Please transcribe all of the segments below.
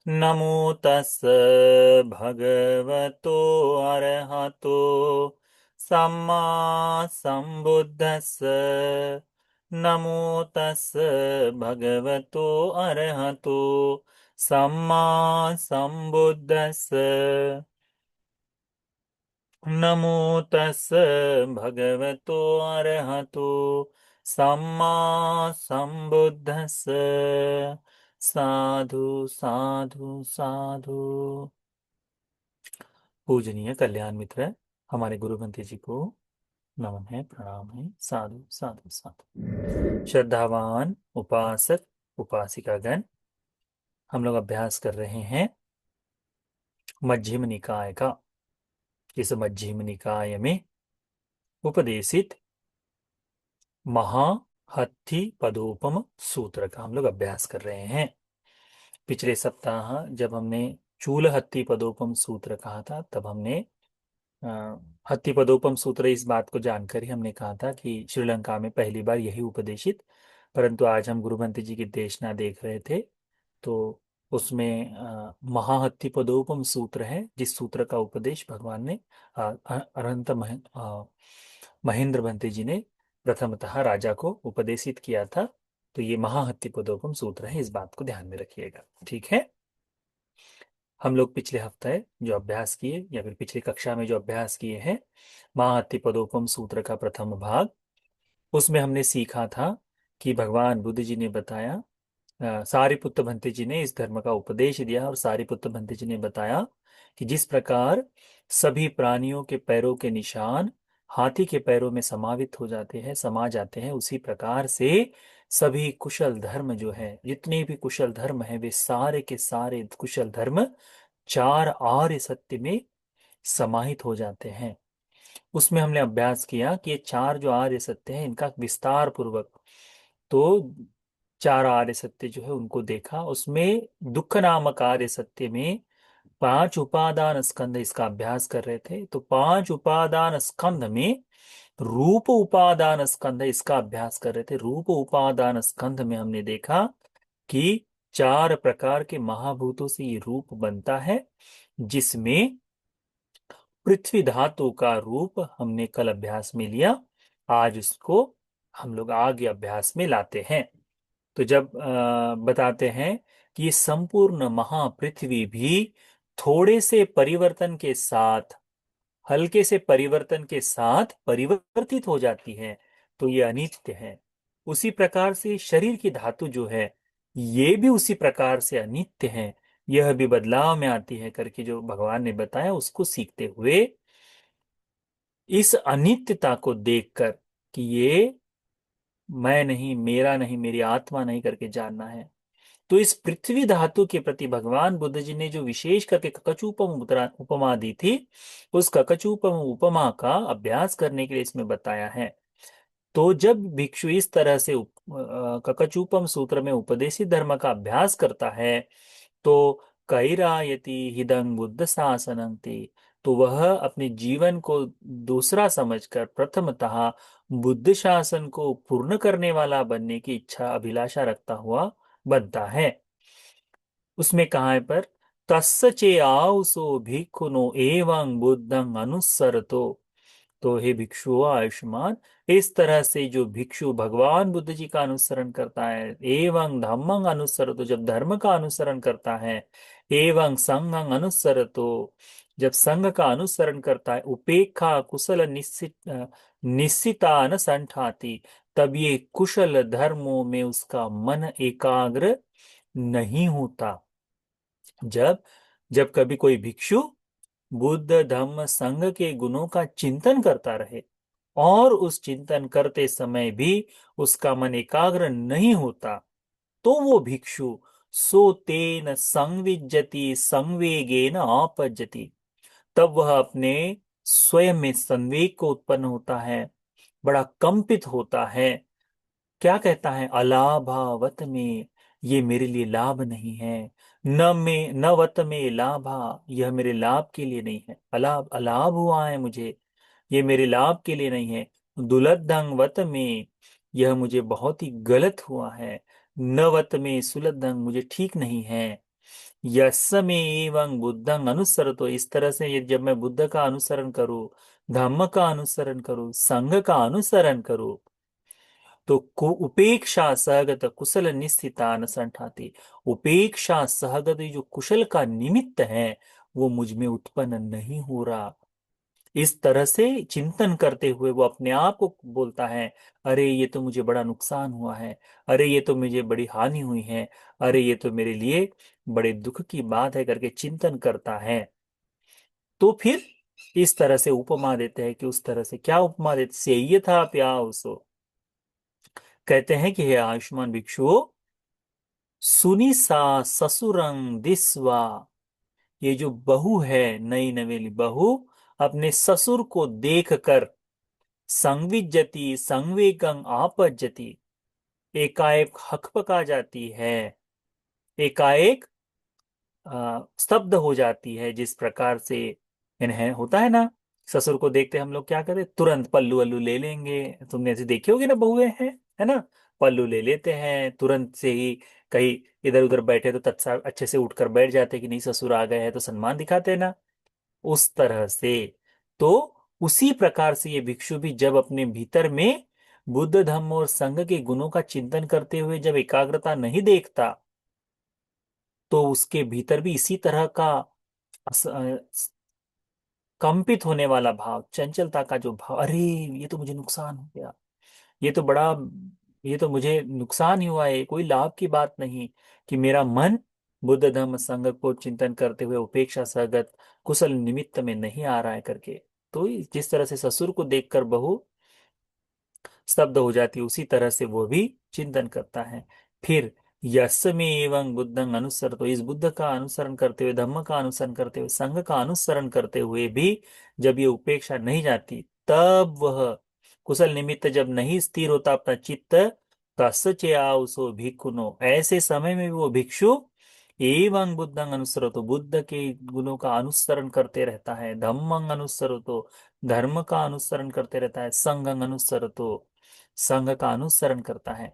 नमो तस् भगवतो अरहतो सम्मा संबुद्धस्स। नमो तस् भगवतो अरहतो सम्मा संबुद्धस्स। नमो तस् भगवतो अरहतो सम्मा संबुद्धस्स। साधु साधु साधु। पूजनीय कल्याण मित्र हमारे गुरुमंत्री जी को नमन है, प्रणाम है। साधु साधु साधु। श्रद्धावान उपासक उपासिकागण, हम लोग अभ्यास कर रहे हैं मध्यम निकाय का। इस मध्यम निकाय में उपदेशित महाहत्थी पदोपम सूत्र का हम लोग अभ्यास कर रहे हैं। पिछले सप्ताह जब हमने चूल हत्थी पदोपम सूत्र कहा था, तब हमने अ, हत्थी पदोपम सूत्र इस बात को जानकर ही हमने कहा था कि श्रीलंका में पहली बार यही उपदेशित। परंतु आज हम गुरुमंत्री जी की देशना देख रहे थे, तो उसमें महाहत्थी पदोपम सूत्र है, जिस सूत्र का उपदेश भगवान ने महेंद्र भंते जी ने प्रथमतः राजा को उपदेशित किया था। तो ये महाहत्ती पदोपम सूत्र है, इस बात को ध्यान में रखिएगा, ठीक है। हम लोग पिछले हफ्ते जो अभ्यास किए या फिर पिछली कक्षा में जो अभ्यास किए हैं महाहत्ती पदोपम सूत्र का प्रथम भाग, उसमें हमने सीखा था कि भगवान बुद्ध जी ने बताया, सारिपुत्त भंते जी ने इस धर्म का उपदेश दिया और सारिपुत्त भंते जी ने बताया कि जिस प्रकार सभी प्राणियों के पैरों के निशान हाथी के पैरों में समावित हो जाते हैं, समा जाते हैं, उसी प्रकार से सभी कुशल धर्म जो है, जितने भी कुशल धर्म है, वे सारे के सारे कुशल धर्म चार आर्य सत्य में समाहित हो जाते हैं। उसमें हमने अभ्यास किया कि ये चार जो आर्य सत्य हैं, इनका विस्तार पूर्वक तो चार आर्य सत्य जो है उनको देखा। उसमें दुख नामक आर्य सत्य में पांच उपादान स्कंध इसका अभ्यास कर रहे थे। तो पांच उपादान स्कंध में रूप उपादान स्कंध इसका अभ्यास कर रहे थे। रूप उपादान स्कंध में हमने देखा कि चार प्रकार के महाभूतों से ये रूप बनता है, जिसमें पृथ्वी धातु का रूप हमने कल अभ्यास में लिया। आज उसको हम लोग आगे अभ्यास में लाते हैं। तो जब बताते हैं कि ये संपूर्ण महापृथ्वी भी थोड़े से परिवर्तन के साथ, हल्के से परिवर्तन के साथ परिवर्तित हो जाती है, तो ये अनित्य है। उसी प्रकार से शरीर की धातु जो है, ये भी उसी प्रकार से अनित्य है, यह भी बदलाव में आती है करके जो भगवान ने बताया, उसको सीखते हुए इस अनित्यता को देखकर कि ये मैं नहीं, मेरा नहीं, मेरी आत्मा नहीं करके जानना है। तो इस पृथ्वी धातु के प्रति भगवान बुद्ध जी ने जो विशेष करके ककचूपम उपमा दी थी, उस ककचूपम उपमा का अभ्यास करने के लिए इसमें बताया है। तो जब भिक्षु इस तरह से ककचूपम सूत्र में उपदेशित धर्म का अभ्यास करता है, तो कैरायति हिदं बुद्ध शासनं ते, तो वह अपने जीवन को दूसरा समझकर प्रथमतः बुद्ध शासन को पूर्ण करने वाला बनने की इच्छा अभिलाषा रखता हुआ बनता है। उसमें कहा है पर तस्य चे आउसो भिक्खुनो एवं बुद्धं अनुसरतो। तो हे भिक्षु आयुष्मान, इस तरह से जो भिक्षु भगवान बुद्ध जी का अनुसरण करता है, एवं धम्मं अनुसरतो, जब धर्म का अनुसरण करता है, एवं संघं अनुसरतो, जब संघ का अनुसरण करता है, उपेक्षा कुशल निश्चिता न संठाति, तब ये कुशल धर्मों में उसका मन एकाग्र नहीं होता। जब जब कभी कोई भिक्षु बुद्ध धम्म संघ के गुणों का चिंतन करता रहे और उस चिंतन करते समय भी उसका मन एकाग्र नहीं होता, तो वो भिक्षु सो तेन संविज्जति संवेगेन आपज्जति, तब वह अपने स्वयं में संवेग को उत्पन्न होता है, बड़ा कंपित होता है। क्या कहता है? अलाभावत में, ये मेरे लिए लाभ नहीं है। न में न वत में लाभा, यह मेरे लाभ के लिए नहीं है। अलाभ अलाभ हुआ है मुझे, ये मेरे लाभ के लिए नहीं है। दुलद्धं वत में, यह मुझे बहुत ही गलत हुआ है। न वत में सुलद्धं, मुझे ठीक नहीं है। यस्मे एवं बुद्धं अनुसर, तो इस तरह से ये जब मैं बुद्ध का अनुसरण करूं, धम्म का अनुसरण करूं, संघ का अनुसरण करूं, तो उपेक्षा सहगत कुशल निस्थिता न संठाती। उपेक्षा सहगत ये जो कुशल का निमित्त है वो मुझ में उत्पन्न नहीं हो रहा। इस तरह से चिंतन करते हुए वो अपने आप को बोलता है, अरे ये तो मुझे बड़ा नुकसान हुआ है, अरे ये तो मुझे बड़ी हानि हुई है, अरे ये तो मेरे लिए बड़े दुख की बात है करके चिंतन करता है। तो फिर इस तरह से उपमा देते हैं कि उस तरह से क्या उपमा देते, से ये था प्यासो, कहते हैं कि हे आयुष्मान भिक्षु, सुनी सा ससुरंग दिस्वा, ये जो बहू है, नई नवेली बहू, अपने ससुर को देखकर संविज्जति संवेगं आपज्जति, एकाएक हकपका जाती है, एकाएक स्तब्ध हो जाती है। जिस प्रकार से इन्हें होता है ना, ससुर को देखते हम लोग क्या करते, तुरंत पल्लू वल्लू ले लेंगे। तुमने ऐसे देखी होगी ना, बहुएं हैं, है ना, पल्लू ले लेते हैं तुरंत से ही। कहीं इधर उधर बैठे तो तत्सार अच्छे से उठकर बैठ जाते कि नहीं ससुर आ गए हैं, तो सम्मान दिखाते हैं ना, उस तरह से। तो उसी प्रकार से ये भिक्षु भी जब अपने भीतर में बुद्ध धम्म और संघ के गुणों का चिंतन करते हुए जब एकाग्रता नहीं देखता, तो उसके भीतर भी इसी तरह का कंपित होने वाला भाव, चंचलता का जो भाव, अरे ये तो मुझे नुकसान हो गया, ये तो बड़ा, ये तो मुझे नुकसान ही हुआ है, कोई लाभ की बात नहीं कि मेरा मन बुद्ध धम्म संघ को चिंतन करते हुए उपेक्षा सगत कुशल निमित्त में नहीं आ रहा है करके। तो जिस तरह से ससुर को देखकर बहू स्तब्ध हो जाती है, उसी तरह से वो भी चिंतन करता है। फिर यस्मे एवं बुद्धं अनुसर, तो इस बुद्ध का अनुसरण करते हुए, धम्म का अनुसरण करते हुए, संघ का अनुसरण करते हुए भी जब ये उपेक्षा नहीं जाती, तब वह कुशल निमित्त जब नहीं स्थिर होता अपना चित्त, तस्य उसो भिक्खुनो, ऐसे समय में भी वो भिक्षु एवं बुद्धं अनुसरो, तो बुद्ध के गुणों का अनुसरण करते रहता है, धम्मं अनुसरो, तो धर्म का अनुसरण करते रहता है, संघं अनुसरो, तो संघ का अनुसरण करता है,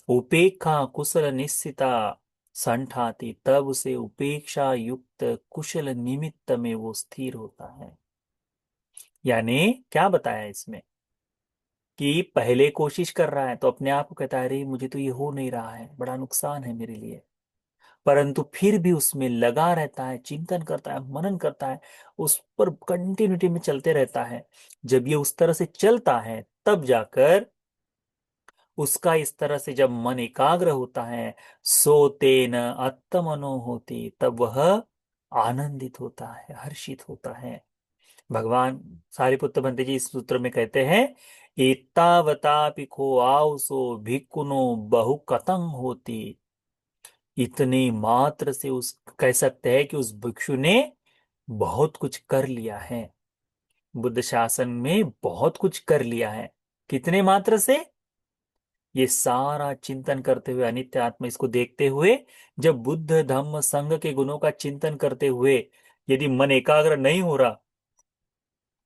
उपेक्षा कुशल निश्चिता संठाति, तब उसे उपेक्षा युक्त कुशल निमित्त में वो स्थिर होता है। यानी क्या बताया इसमें कि पहले कोशिश कर रहा है तो अपने आप को कहता है, अरे मुझे तो ये हो नहीं रहा है, बड़ा नुकसान है मेरे लिए, परंतु फिर भी उसमें लगा रहता है, चिंतन करता है, मनन करता है, उस पर कंटिन्यूटी में चलते रहता है। जब ये उस तरह से चलता है तब जाकर उसका इस तरह से जब मन एकाग्र होता है, सोते न आत्मनो होती, तब वह आनंदित होता है, हर्षित होता है। भगवान सारिपुत्र भंते जी इस सूत्र में कहते हैं, एतावतापि को आवसो भिक्कुनो बहु कतंग होती, इतने मात्र से उस कह सकते हैं कि उस भिक्षु ने बहुत कुछ कर लिया है, बुद्ध शासन में बहुत कुछ कर लिया है। कितने मात्र से, ये सारा चिंतन करते हुए, अनित्य आत्मा इसको देखते हुए, जब बुद्ध धम्म संघ के गुणों का चिंतन करते हुए यदि मन एकाग्र नहीं हो रहा,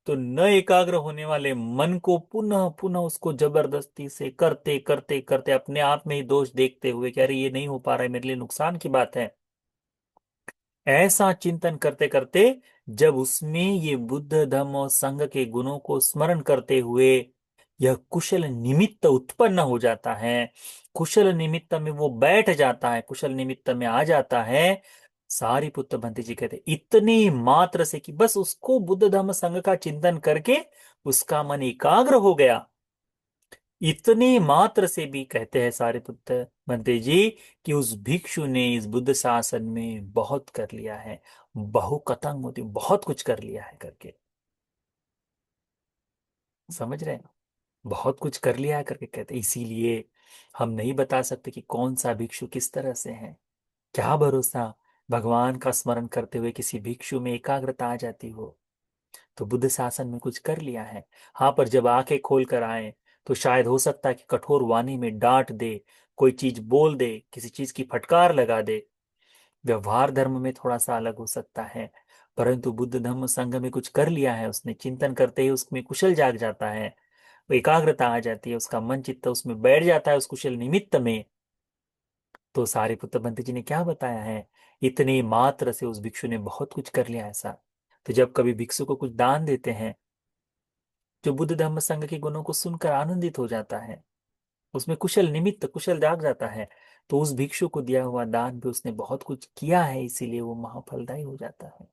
तो न एकाग्र होने वाले मन को पुनः पुनः उसको जबरदस्ती से करते करते करते अपने आप में ही दोष देखते हुए कि अरे ये नहीं हो पा रहा है, मेरे लिए नुकसान की बात है, ऐसा चिंतन करते करते जब उसमें ये बुद्ध धम्म और संघ के गुणों को स्मरण करते हुए यह कुशल निमित्त उत्पन्न हो जाता है, कुशल निमित्त में वो बैठ जाता है, कुशल निमित्त में आ जाता है, सारिपुत्र भंते जी कहते इतने मात्र से कि बस उसको बुद्ध धम्म संघ का चिंतन करके उसका मन एकाग्र हो गया, इतने मात्र से भी कहते हैं सारिपुत्र भंते जी कि उस भिक्षु ने इस बुद्ध शासन में बहुत कर लिया है, बहु कतंग होती, बहुत कुछ कर लिया है करके, समझ रहे हैं, बहुत कुछ कर लिया है करके कहते हैं। इसीलिए हम नहीं बता सकते कि कौन सा भिक्षु किस तरह से है, क्या भरोसा भगवान का स्मरण करते हुए किसी भिक्षु में एकाग्रता आ जाती हो तो बुद्ध शासन में कुछ कर लिया है। हाँ, पर जब आंखें खोल कर आए तो शायद हो सकता है कि कठोर वाणी में डांट दे, कोई चीज बोल दे, किसी चीज की फटकार लगा दे, व्यवहार धर्म में थोड़ा सा अलग हो सकता है, परंतु बुद्ध धम्म संघ में कुछ कर लिया है उसने, चिंतन करते ही उसमें कुशल जाग जाता है, वो एकाग्रता आ जाती है, उसका मन चित्त उसमें बैठ जाता है उस कुशल निमित्त में, तो सारिपुत्र बंती जी ने क्या बताया है, इतने मात्र से उस भिक्षु ने बहुत कुछ कर लिया ऐसा। तो जब कभी भिक्षु को कुछ दान देते हैं, जो बुद्ध धम्म संघ के गुणों को सुनकर आनंदित हो जाता है, उसमें कुशल निमित्त कुशल जाग जाता है, तो उस भिक्षु को दिया हुआ दान भी उसने बहुत कुछ किया है, इसीलिए वो महाफलदायी हो जाता है।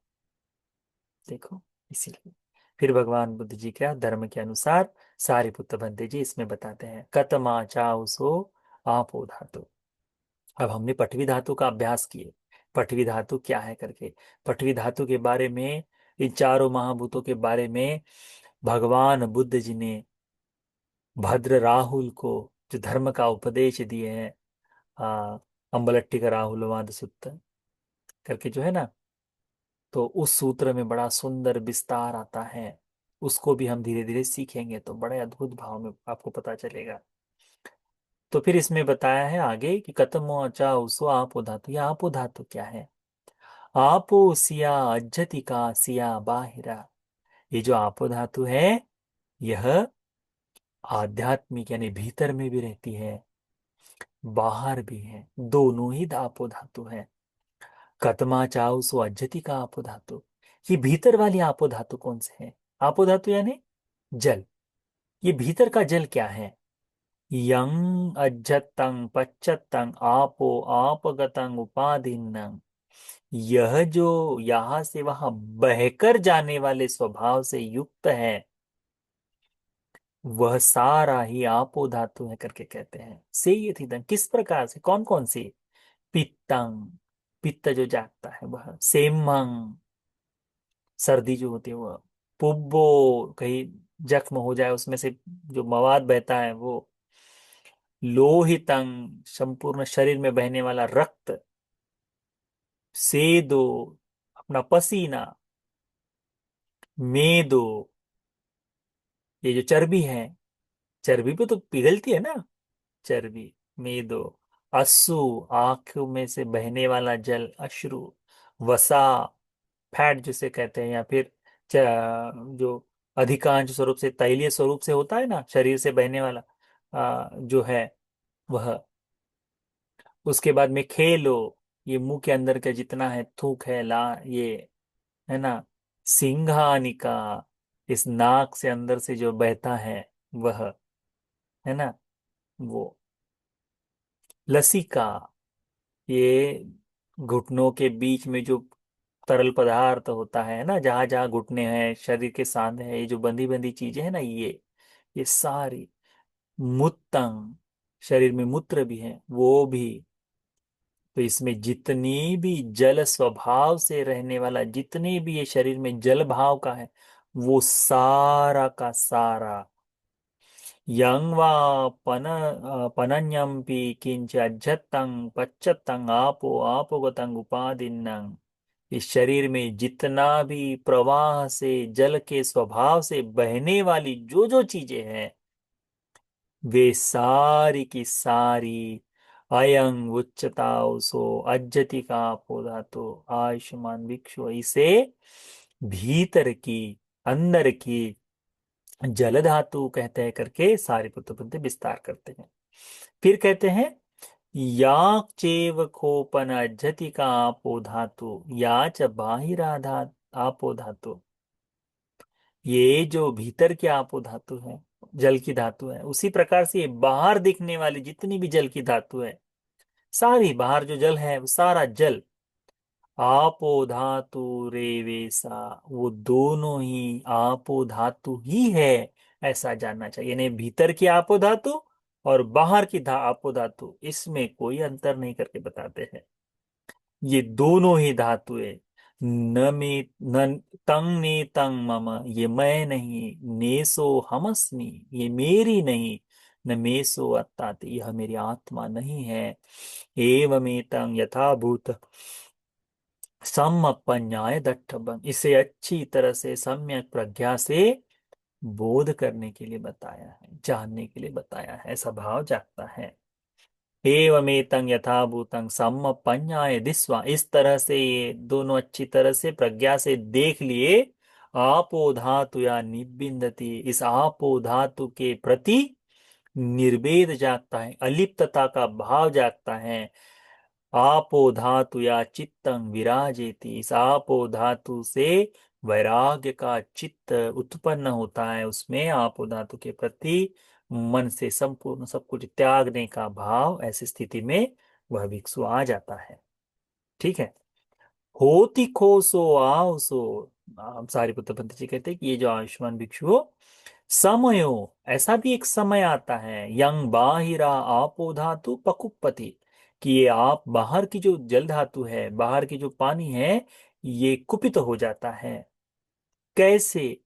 देखो, इसीलिए फिर भगवान बुद्ध जी क्या धर्म के अनुसार सारिपुत्र बंते जी इसमें बताते हैं, कतमा चाउ सो आपो धातु। अब हमने पठवी धातु का अभ्यास किए, पठवी धातु क्या है करके, पठवी धातु के बारे में, इन चारों महाभूतों के बारे में भगवान बुद्ध जी ने भद्र राहुल को जो धर्म का उपदेश दिए हैं, अम्बलट्टी का राहुल वाद सुत्त करके जो है ना, तो उस सूत्र में बड़ा सुंदर विस्तार आता है। उसको भी हम धीरे धीरे सीखेंगे तो बड़े अद्भुत भाव में आपको पता चलेगा। तो फिर इसमें बताया है आगे कि कतमो अचा उसो आपो धातु, या आपो धातु क्या है, आपो सिया अज्जति का सिया बाहिरा। ये जो आपो धातु है, यह आध्यात्मिक यानी भीतर में भी रहती है, बाहर भी है, दोनों ही आपो धातु है। कतमा चाउ सो अज्जति का आपो धातु, ये भीतर वाली आपो धातु कौन से है, आपो धातु यानी जल। ये भीतर का जल क्या है, यंग अज्जतंग पच्चतंग आपो आपगतंग उपाधिन्नंग। यह जो यहां से वहां बहकर जाने वाले स्वभाव से युक्त है, वह सारा ही आपो धातु है करके कहते हैं। से ये थी किस प्रकार से, कौन कौन सी, पित्तंग, पित्त जो जागता है वह, सेमंग, सर्दी जो होती है वह, पुब्बो, कहीं जख्म हो जाए उसमें से जो मवाद बहता है वो, लोहितंग, संपूर्ण शरीर में बहने वाला रक्त, सेदो, अपना पसीना, मेदो, ये जो चर्बी है, चर्बी पे तो पिघलती है ना चर्बी, मेदो, अश्रु, आंखों में से बहने वाला जल अश्रु, वसा, फैट जिसे कहते हैं, या फिर जो अधिकांश स्वरूप से तैलीय स्वरूप से होता है ना शरीर से बहने वाला, जो है वह। उसके बाद में खेलो, ये मुंह के अंदर का जितना है थूक है ला, ये है ना, सिंघानिका, इस नाक से अंदर से जो बहता है वह, है ना, वो, लसिका, ये घुटनों के बीच में जो तरल पदार्थ होता है ना, जहां जहां घुटने हैं, शरीर के सांधे हैं, ये जो बंधी बंधी चीजें हैं ना, ये सारी, मूत्रंग, शरीर में मूत्र भी है वो भी। तो इसमें जितनी भी जल स्वभाव से रहने वाला, जितने भी ये शरीर में जल भाव का है, वो सारा का सारा, यंग वा पनन्यम्पि किंच अज्जतं पच्चतं आपो आपगतं उपादिन्नं। इस शरीर में जितना भी प्रवाह से, जल के स्वभाव से बहने वाली जो जो चीजें हैं, वे सारी की सारी, अयं उच्चताउ सो अज्जति का पौधा, तो आयुष्मान भिक्षु, इसे भीतर की, अंदर की जल धातु कहते हैं करके सारिपुत्र बुद्ध विस्तार करते हैं। फिर कहते हैं, या चेव खोपन अज्जति का आपो धातु, या च बाहिराधा आपो धातु। ये जो भीतर की आपो धातु है, जल की धातु है, उसी प्रकार से ये बाहर दिखने वाली जितनी भी जल की धातु है, सारी बाहर जो जल है वो सारा जल आपो धातु रेवेसा, वो दोनों ही आपो धातु ही है, ऐसा जानना चाहिए। यानी भीतर की आपो धातु और बाहर की आपो धातु, इसमें कोई अंतर नहीं करके बताते हैं। ये दोनों ही धातुएं, न मे न तंग ने तंग मम, ये मैं नहीं, नेसो हमस्मि, ये मेरी नहीं, न मेसो अत्ताति, यह मेरी आत्मा नहीं है, एवमेतं यथाभूत सम्यक् दट्टबम, इसे अच्छी तरह से सम्यक प्रज्ञा से बोध करने के लिए बताया है, जानने के लिए बताया है, ऐसा भाव जागता है। एवमेतं यथाभूतं सम्यक् दिस्वा, इस तरह से ये दोनों अच्छी तरह से प्रज्ञा से देख लिए, आपो धातु या निबिंदति, इस आपो धातु के प्रति निर्वेद जागता है, अलिप्तता का भाव जागता है, आपो धातु या चित्तं विराजेति, इस आपो धातु से वैराग्य का चित्त उत्पन्न होता है, उसमें आपो धातु के प्रति मन से संपूर्ण सब कुछ त्यागने का भाव, ऐसी स्थिति में वह भिक्षु आ जाता है। ठीक है। होती खो सो आओ सो, सारिपुत्र पंत जी कहते हैं कि ये जो आयुष्मान भिक्षु हो, समयो, ऐसा भी एक समय आता है, यंग बाहिरा आपो धातु पकुपति, कि ये आप बाहर की जो जल धातु है, बाहर की जो पानी है, ये कुपित हो जाता है। कैसे?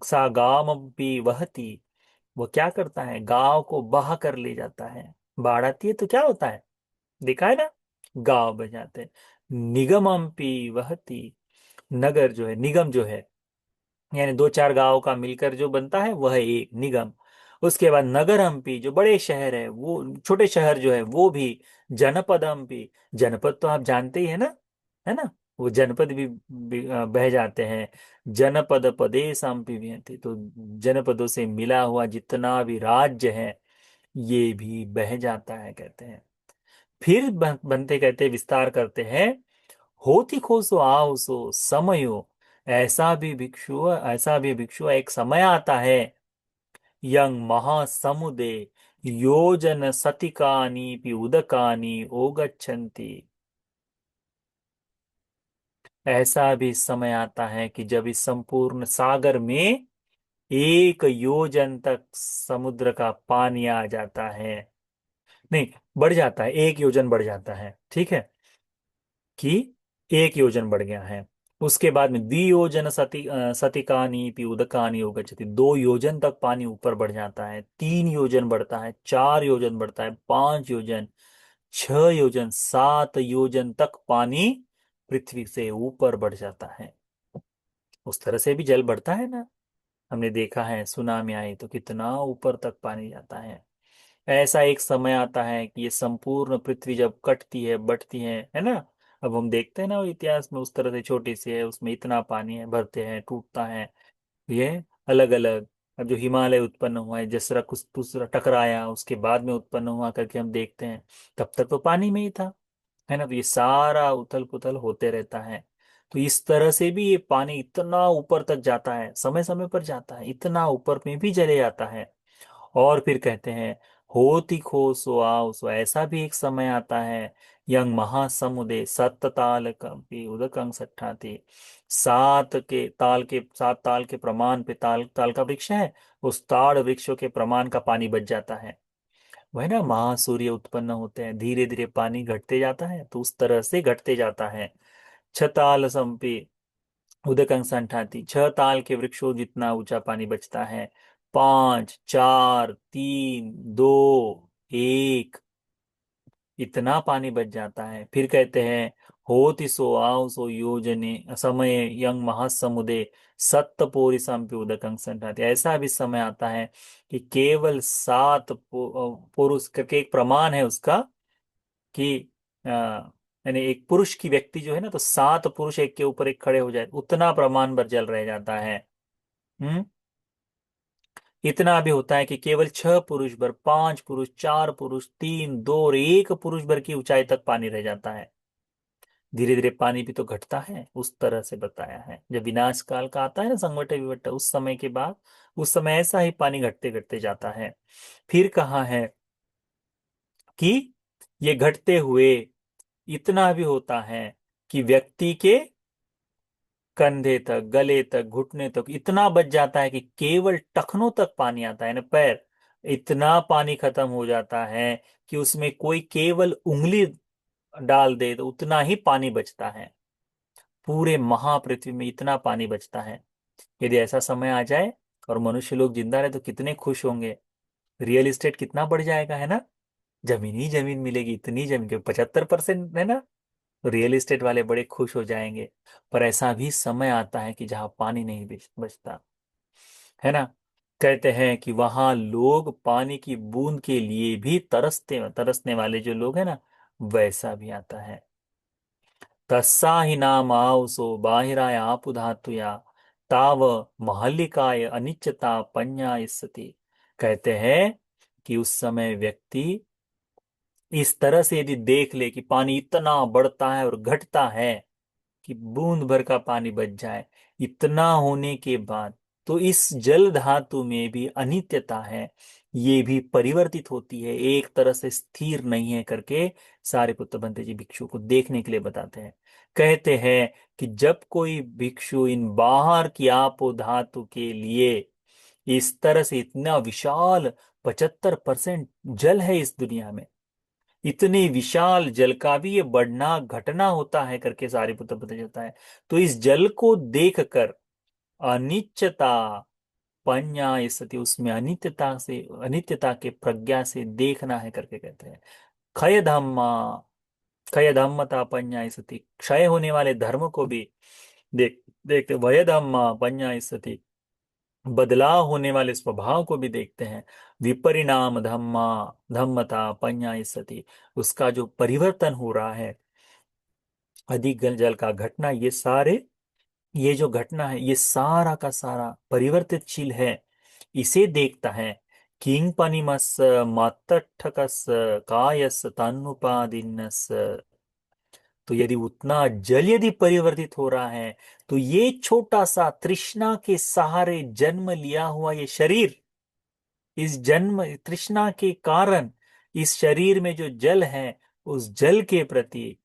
सागाम भी वहती, वो क्या करता है, गांव को बहा कर ले जाता है। बाढ़ आती है तो क्या होता है, देखा है ना, गांव बह जाते हैं। निगमम्पी वहती, नगर जो है, निगम जो है, यानी दो चार गांव का मिलकर जो बनता है वह एक निगम। उसके बाद नगर हम्पी, जो बड़े शहर है, वो छोटे शहर जो है वो भी। जनपद हम्पी, जनपद तो आप जानते ही है ना, वो जनपद भी बह जाते हैं। जनपद प्रदेश हम्पी भी हंति, तो जनपदों से मिला हुआ जितना भी राज्य है, ये भी बह जाता है, कहते हैं। फिर बनते कहते विस्तार करते हैं, होती खो सो आओ सो समयो, ऐसा भी भिक्षु एक समय आता है, यंग महासमुदे योजन सतिकानी पि उदकानी ओगच्छन्ति, ऐसा भी समय आता है कि जब इस संपूर्ण सागर में 1 योजन तक समुद्र का पानी आ जाता है, नहीं, बढ़ जाता है, 1 योजन बढ़ जाता है, ठीक है, कि 1 योजन बढ़ गया है। उसके बाद में द्वियोजन सतिकानी पि उदकानी हो गच्छति, 2 योजन तक पानी ऊपर बढ़ जाता है, 3 योजन बढ़ता है, 4 योजन बढ़ता है, 5 योजन, 6 योजन, 7 योजन तक पानी पृथ्वी से ऊपर बढ़ जाता है। उस तरह से भी जल बढ़ता है ना, हमने देखा है, सुनामी आई तो कितना ऊपर तक पानी जाता है। ऐसा एक समय आता है कि ये संपूर्ण पृथ्वी जब कटती है, बढ़ती है ना। अब हम देखते हैं ना, वो इतिहास में उस तरह से छोटी सी है, उसमें इतना पानी है, भरते हैं, टूटता है, ये अलग अलग। अब जो हिमालय उत्पन्न हुआ है, जिस तरह कुछ दूसरा टकराया, उसके बाद में उत्पन्न हुआ करके हम देखते हैं, तब तक तो पानी में ही था, है ना। तो ये सारा उथल पुथल होते रहता है। तो इस तरह से भी ये पानी इतना ऊपर तक जाता है, समय समय पर जाता है, इतना ऊपर में भी चले जाता है। और फिर कहते हैं, होती खो सो आओ सो, ऐसा भी एक समय आता है, यंग महासमुदे सत्त ताल कंपी उदकंग सट्ठाती, 7 ताल के प्रमाण पे, ताल ताल का वृक्ष है, उस ताड़ वृक्षों के प्रमाण का पानी बच जाता है। वह ना, महासूर्य उत्पन्न होते हैं, धीरे धीरे पानी घटते जाता है, तो उस तरह से घटते जाता है। छताल संपी उदकंग संठाती, 6 ताल के वृक्षों जितना ऊंचा पानी बचता है। 5 4 3 2 1, इतना पानी बच जाता है। फिर कहते हैं, होति सो आओ सो योजने समय यंग महासमुदे सत्तपोरी संपि उदकंग संठाती, ऐसा भी समय आता है कि केवल 7 पुरुष करके एक प्रमाण है उसका, कि यानी एक पुरुष की व्यक्ति जो है ना, तो 7 पुरुष एक के ऊपर एक खड़े हो जाए, उतना प्रमाण भर जल रह जाता है। हम्म। इतना भी होता है कि केवल 6 पुरुष भर, 5 पुरुष, 4 पुरुष, 3 2 और 1 पुरुष भर की ऊंचाई तक पानी रह जाता है। धीरे धीरे पानी भी तो घटता है, उस तरह से बताया है। जब विनाश काल का आता है ना, संवट विवट, उस समय के बाद, उस समय ऐसा ही पानी घटते घटते जाता है। फिर कहा है कि ये घटते हुए इतना भी होता है कि व्यक्ति के कंधे तक, गले तक, घुटने तक इतना बच जाता है कि केवल टखनों तक पानी आता है ना, पैर, इतना पानी खत्म हो जाता है कि उसमें कोई केवल उंगली डाल दे तो उतना ही पानी बचता है। पूरे महापृथ्वी में इतना पानी बचता है। यदि ऐसा समय आ जाए और मनुष्य लोग जिंदा रहे तो कितने खुश होंगे। रियल एस्टेट कितना बढ़ जाएगा, है ना, जमीन ही जमीन मिलेगी, इतनी जमीन के 75% है ना, तो रियल एस्टेट वाले बड़े खुश हो जाएंगे। पर ऐसा भी समय आता है कि जहां पानी नहीं बचता, है ना। कहते हैं कि वहां लोग पानी की बूंद के लिए भी तरसने वाले जो लोग हैं ना, वैसा भी आता है। तस्सा ही नाम आओ सो बाहिराय आपु धातुया, ताव महल्लिकाय अनिच्यता पन्या सती, कहते हैं कि उस समय व्यक्ति इस तरह से यदि देख ले कि पानी इतना बढ़ता है और घटता है कि बूंद भर का पानी बच जाए, इतना होने के बाद तो इस जल धातु में भी अनित्यता है, ये भी परिवर्तित होती है, एक तरह से स्थिर नहीं है करके सारिपुत्र भंते जी भिक्षु को देखने के लिए बताते हैं। कहते हैं कि जब कोई भिक्षु इन बाहर की आपो धातु के लिए इस तरह से, इतना विशाल 75% जल है इस दुनिया में, इतने विशाल जल का भी ये बढ़ना घटना होता है करके सारिपुत्र पता चलता है। तो इस जल को देखकर अनित्यता पन्या सती, उसमें अनित्यता से, अनित्यता के प्रज्ञा से देखना है करके कहते हैं। क्षय धम्मा, क्षय धम्मता पन्या सती, क्षय होने वाले धर्म को भी देखते, वय धम्मा पन्या सती, बदलाव होने वाले स्वभाव को भी देखते हैं। विपरिणाम धम्मा, धम्मता पन्या सती, उसका जो परिवर्तन हो रहा है, अधिक जल का घटना, ये सारे, ये जो घटना है ये सारा का सारा परिवर्तितशील है, इसे देखता है। किंग पनिमस मातठकस कायस तन्नुपादिन्नस, तो यदि उतना जल यदि परिवर्तित हो रहा है, तो ये छोटा सा तृष्णा के सहारे जन्म लिया हुआ ये शरीर, इस जन्म तृष्णा के कारण इस शरीर में जो जल है, उस जल के प्रति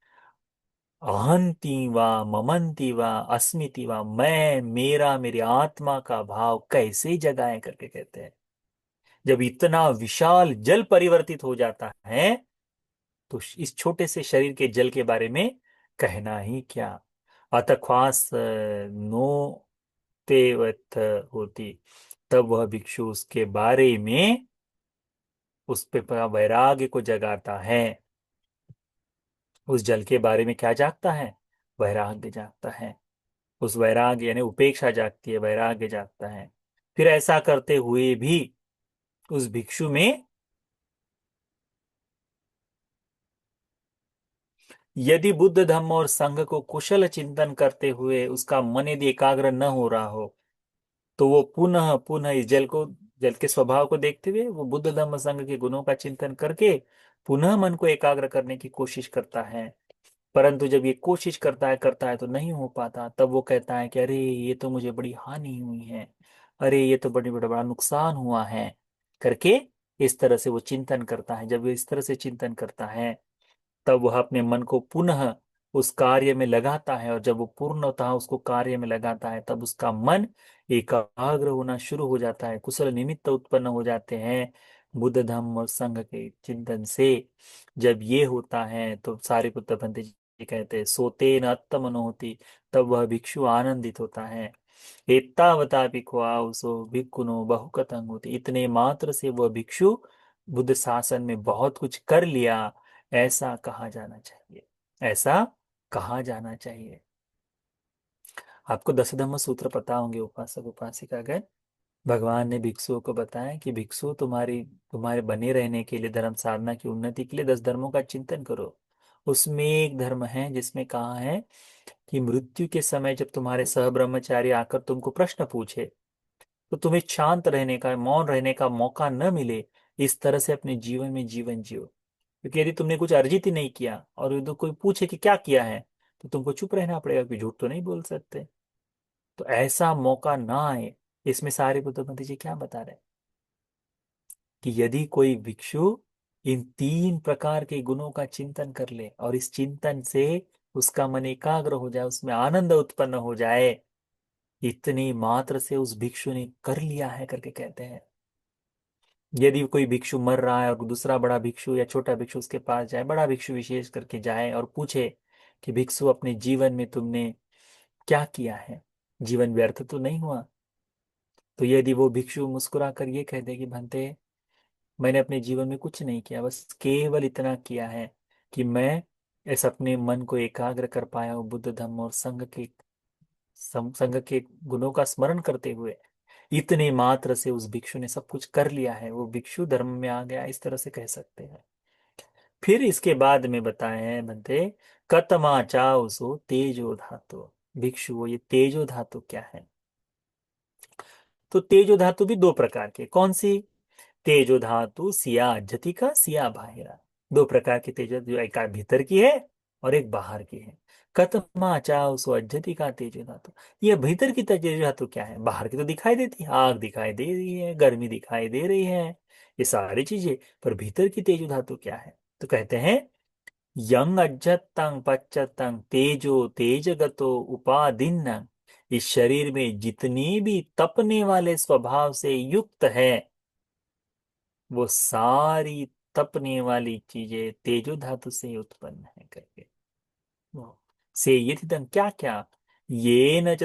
अहंति वा ममंति वा अस्मिति वा, मैं मेरा मेरी आत्मा का भाव कैसे जगाए करके कहते हैं। जब इतना विशाल जल परिवर्तित हो जाता है, तो इस छोटे से शरीर के जल के बारे में कहना ही क्या। अतख्वास नो तेवत होती, तब वह भिक्षु उसके बारे में, उस पे वैराग्य को जगाता है। उस जल के बारे में क्या जागता है? वैराग्य जागता है। उस वैराग्य यानी उपेक्षा जागती है, वैराग्य जागता है। फिर ऐसा करते हुए भी उस भिक्षु में यदि बुद्ध धम्म और संघ को कुशल चिंतन करते हुए उसका मन यदि एकाग्र न हो रहा हो, तो वो पुनः पुनः इस जल को, जल के स्वभाव को देखते हुए वो बुद्ध धम्म संघ के गुणों का चिंतन करके पुनः मन को एकाग्र करने की कोशिश करता है। परंतु जब ये कोशिश करता है तो नहीं हो पाता, तब वो कहता है कि अरे ये तो मुझे बड़ी हानि हुई है, अरे ये तो बड़ी बड़ा बड़ा नुकसान हुआ है करके इस तरह से वो चिंतन करता है। जब वो इस तरह से चिंतन करता है, तब वह अपने मन को पुनः उस कार्य में लगाता है, और जब वो पूर्णतः उसको कार्य में लगाता है, तब उसका मन एकाग्र होना शुरू हो जाता है, कुशल निमित्त उत्पन्न हो जाते हैं बुद्ध धम्म और संघ के चिंतन से। जब ये होता है तो सारिपुत्र पंत जी कहते हैं, सोते न अत्तमनो होती, तब वह भिक्षु आनंदित होता है। एतावता भिक्खुआसो भिक्खुनो बहुकतंग होती, इतने मात्र से वह भिक्षु बुद्ध शासन में बहुत कुछ कर लिया, ऐसा कहा जाना चाहिए, ऐसा कहा जाना चाहिए। आपको दस धम्म सूत्र पता होंगे उपासक उपासिका गण। भगवान ने भिक्षुओं को बताया कि भिक्षु, तुम्हारी तुम्हारे बने रहने के लिए, धर्म साधना की उन्नति के लिए 10 धर्मों का चिंतन करो। उसमें एक धर्म है जिसमें कहा है कि मृत्यु के समय जब तुम्हारे सह ब्रह्मचारी आकर तुमको प्रश्न पूछे, तो तुम्हें शांत रहने का, मौन रहने का मौका न मिले, इस तरह से अपने जीवन में जीवन जियो। क्योंकि यदि तुमने कुछ अर्जित ही नहीं किया और यदि कोई पूछे कि क्या किया है, तो तुमको चुप रहना पड़ेगा, कि झूठ तो नहीं बोल सकते। तो ऐसा मौका ना आए, इसमें सारे बुद्धपंथी जी क्या बता रहे हैं कि यदि कोई भिक्षु इन 3 प्रकार के गुणों का चिंतन कर ले और इस चिंतन से उसका मन एकाग्र हो जाए, उसमें आनंद उत्पन्न हो जाए, इतनी मात्र से उस भिक्षु ने कर लिया है करके कहते हैं। यदि कोई भिक्षु मर रहा है और दूसरा बड़ा भिक्षु या छोटा भिक्षु उसके पास जाए, बड़ा भिक्षु विशेष करके जाए और पूछे कि भिक्षु, अपने जीवन में तुमने क्या किया है, जीवन व्यर्थ तो नहीं हुआ? तो यदि वो भिक्षु मुस्कुरा कर ये कह दे कि भंते, मैंने अपने जीवन में कुछ नहीं किया, बस केवल इतना किया है कि मैं इस अपने मन को एकाग्र कर पाया हूँ बुद्ध धम्म और संघ के, संघ के गुणों का स्मरण करते हुए, इतने मात्र से उस भिक्षु ने सब कुछ कर लिया है, वो भिक्षु धर्म में आ गया, इस तरह से कह सकते हैं। फिर इसके बाद में बताए हैं बनते, कतमा चाओ सो तेजो धातु। भिक्षु, वो ये तेजो धातु क्या है? तो तेजो धातु भी 2 प्रकार के, कौन सी? तेजो धातु सिया जति का, सिया बाहिरा। दो प्रकार की तेजो, जो एक भीतर की है और एक बाहर की है। कतमा चाव स्वज्जति का तेजो धातु। ये भीतर की तेजो धातु क्या है? बाहर की तो दिखाई देती है, आग दिखाई दे रही है, गर्मी दिखाई दे रही है, ये सारी चीजें, पर भीतर की तेजो धातु क्या है? तो कहते हैं यंग अज्जतंग पच्चतंग तेजो तेजगतो उपादिन्न। इस शरीर में जितनी भी तपने वाले स्वभाव से युक्त है, वो सारी तपने वाली चीजें तेजो धातु से उत्पन्न है करके। वो से ये थी तंग क्या क्या, ये न च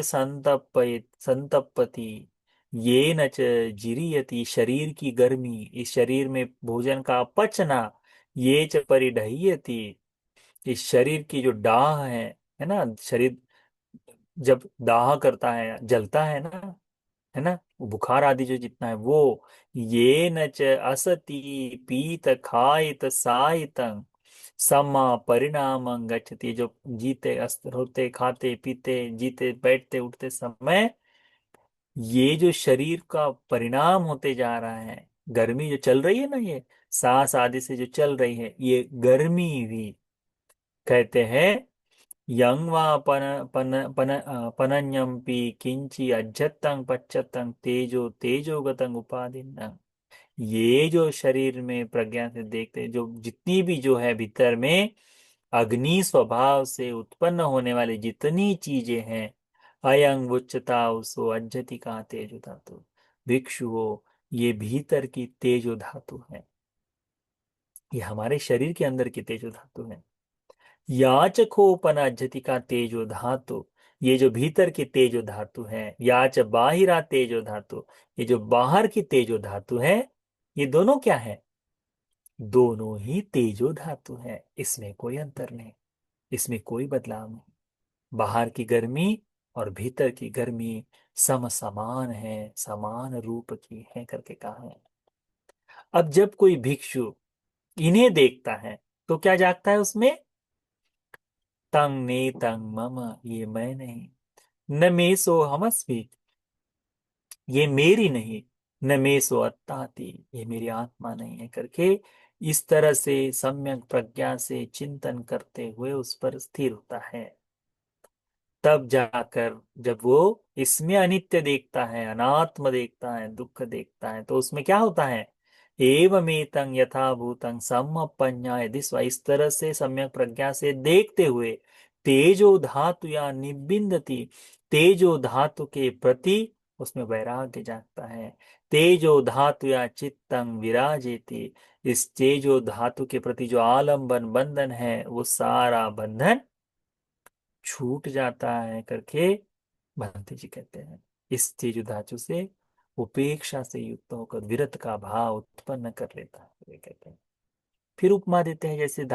संतप्पति, ये न च जिरियति, शरीर की गर्मी, इस शरीर में भोजन का पचना, ये च परिढयति, इस शरीर की जो डाह है ना, शरीर जब दाह करता है, जलता है ना, वो बुखार आदि जो जितना है वो, ये न च असति पीत खायत सायतंग समा परिणाम गच्छति, जो जीते अस्त होते खाते पीते जीते बैठते उठते समय ये जो शरीर का परिणाम होते जा रहा है, गर्मी जो चल रही है ना, ये सांस आदि से जो चल रही है, ये गर्मी भी कहते हैं यंग वा पनन्यंपि किंची अज्जतंग पच्चतंग तेजो तेजोगतंग उपादिन्न। ये जो शरीर में प्रज्ञा से देखते हैं, जो जितनी भी जो है भीतर में अग्नि स्वभाव से उत्पन्न होने वाली जितनी चीजें हैं, अयंग उच्चता उसो अज्जति का तेजो धातु। भिक्षु हो, ये भीतर की तेजो धातु है, ये हमारे शरीर के अंदर की तेजो धातु है। याचकोपनाज्यति का तेजो धातु, ये जो भीतर की तेजो धातु है, याच बाहिरा तेजो धातु, ये जो बाहर की तेजो धातु है, ये दोनों क्या है? दोनों ही तेजो धातु है, इसमें कोई अंतर नहीं, इसमें कोई बदलाव नहीं। बाहर की गर्मी और भीतर की गर्मी सम समान है, समान रूप की है करके कहा है। अब जब कोई भिक्षु इन्हें देखता है तो क्या जागता है उसमें? तंग ने तंग मम, ये मैं नहीं, न मे सो हमस्मी, ये मेरी नहीं, न मे सो अत्ताति, ये मेरी आत्मा नहीं है करके, इस तरह से सम्यक प्रज्ञा से चिंतन करते हुए उस पर स्थिर होता है। तब जाकर जब वो इसमें अनित्य देखता है, अनात्म देखता है, दुख देखता है, तो उसमें क्या होता है? एवमेतं यथा भूतं सम्यक् दिस्वा, इस तरह से सम्यक प्रज्ञा से देखते हुए तेजो धातु या निबिंदती, तेजो धातु के प्रति उसमें वैराग्य जागता है। तेजो धातु या चित्तं विराजेति, इस तेजो धातु के प्रति जो आलंबन बंधन है, वो सारा बंधन छूट जाता है करके भंते जी कहते हैं। इस तेजो धातु से उपेक्षा से युक्त होकर विरत का भाव उत्पन्न कर लेता है, ये कहते हैं। फिर उपमा देते हैं, जैसे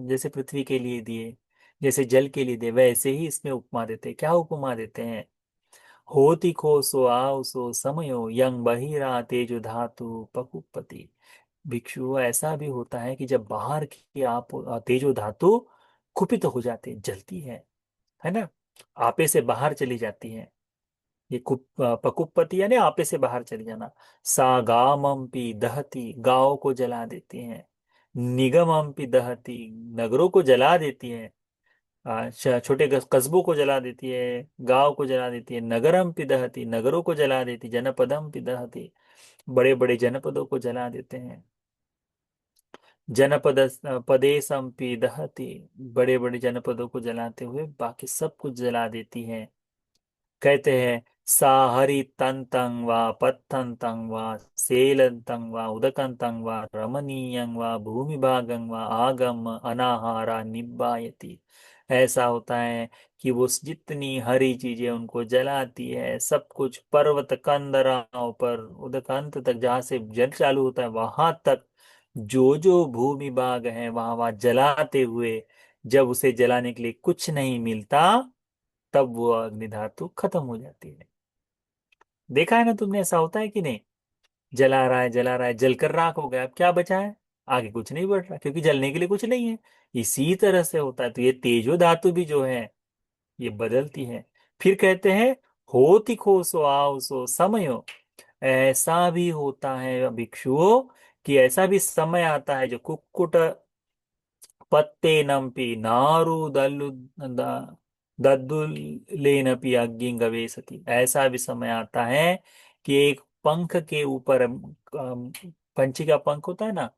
जैसे पृथ्वी के लिए दिए, जैसे जल के लिए दिए, वैसे ही इसमें उपमा देते हैं। क्या उपमा देते हैं? होति खो सो आओ सो समयो यंग बहिरा तेजो धातु पकुपति। भिक्षु, ऐसा भी होता है कि जब बाहर की आप तेजो धातु कुपित हो जाती है, जलती है ना, आपे से बाहर चली जाती है, ये पकुपति यानी आपे से बाहर चली जाना। सा गामम्पि दहती, गांव को जला देती है। निगमम्पि दहती, नगरों को जला देती है। छोटे कस्बों को जला देती है, गांव को जला देती है। नगरम्पि दहती, नगरों को जला देती। जनपदम्पि दहती, बड़े बड़े जनपदों को जला देते हैं। जनपद पदेशम्पि दहती, बड़े बड़े जनपदों को जलाते हुए बाकी सब कुछ जला देती है। कहते हैं सा हरि तंतं वा पत्थंतं वा सेलंतं वा उदकंतं वा रमणीयं वा भूमिभागं वा आगम अनाहारा निब्बायति। ऐसा होता है कि वो जितनी हरी चीजें उनको जलाती है, सब कुछ पर्वत कंदराओं पर उदकांत तक, जहां से जल चालू होता है वहां तक जो जो भूमि भाग है, वहां वहां जलाते हुए जब उसे जलाने के लिए कुछ नहीं मिलता, तब वो अग्नि धातु खत्म हो जाती है। देखा है ना तुमने, ऐसा होता है कि नहीं? जला रहा है जला रहा है, जलकर राख हो गया, अब क्या बचा है? आगे कुछ नहीं बढ़ रहा, क्योंकि जलने के लिए कुछ नहीं है। इसी तरह से होता है, तो ये तेजो धातु भी जो है ये बदलती है। फिर कहते हैं होति खो सो आओ सो समयो, ऐसा भी होता है भिक्षुओं कि ऐसा भी समय आता है जो कुक्कुट पत्तेनपि नारु दल्लु दद्दुलेनपि अग्निं गवेषति। ऐसा भी समय आता है कि एक पंख के ऊपर पंछी का पंख होता है ना,